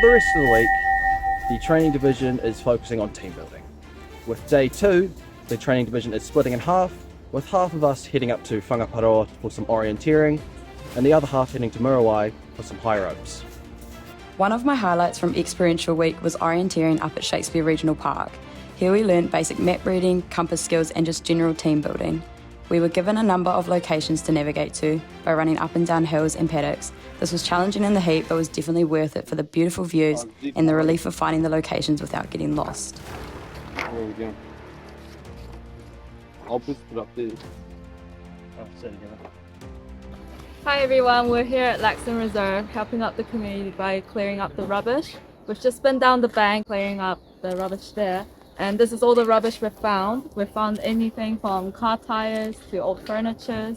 For the rest of the week, the training division is focusing on team building. With day 2, the training division is splitting in half, with half of us heading up to Whangaparoa for some orienteering, and the other half heading to Muriwai for some high ropes. One of my highlights from Experiential Week was orienteering up at Shakespeare Regional Park. Here we learnt basic map reading, compass skills and just general team building. We were given a number of locations to navigate to by running up and down hills and paddocks. This was challenging in the heat but was definitely worth it for the beautiful views and the relief of finding the locations without getting lost. There we go. I'll just put up there. Hi everyone, we're here at Laxton Reserve helping out the community by clearing up the rubbish. We've just been down the bank clearing up the rubbish there, and this is all the rubbish we've found. We've found anything from car tires to old furniture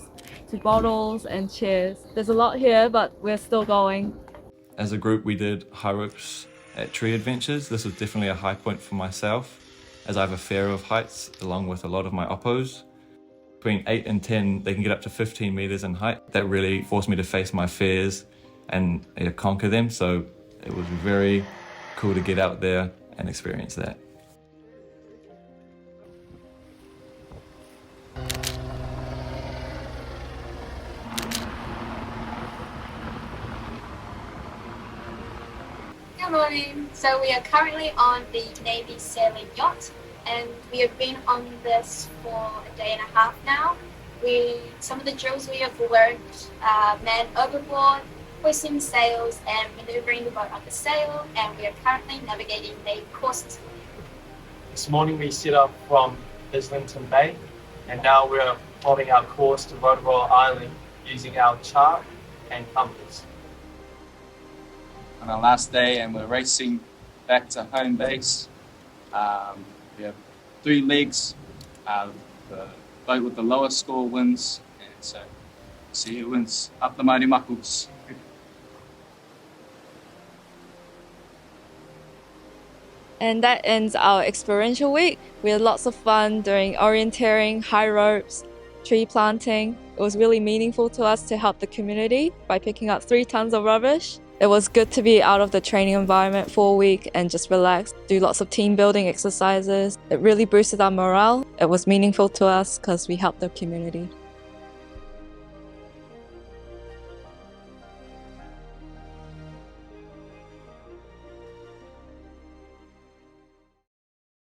to bottles and chairs. There's a lot here, but we're still going. As a group we did high ropes at Tree Adventures. This was definitely a high point for myself, as I have a fear of heights along with a lot of my oppos. Between 8 and 10, they can get up to 15 meters in height. That really forced me to face my fears and conquer them. So it was very cool to get out there and experience that. Good morning. So we are currently on the Navy sailing yacht, and we have been on this for a day and a half now. Some of the drills we have learned man overboard, hoisting sails and manoeuvring the boat under sail, and we are currently navigating the courses. This morning we set up from Islington Bay, and now we're plotting our course to Rotorua Island using our chart and compass. On our last day, and we're racing back to home base. We have 3 legs. The boat with the lowest score wins, and so see who wins up the mighty muckles. And that ends our experiential week. We had lots of fun doing orienteering, high ropes, tree planting. It was really meaningful to us to help the community by picking up 3 tons of rubbish. It was good to be out of the training environment for a week and just relax, do lots of team building exercises. It really boosted our morale. It was meaningful to us because we helped the community.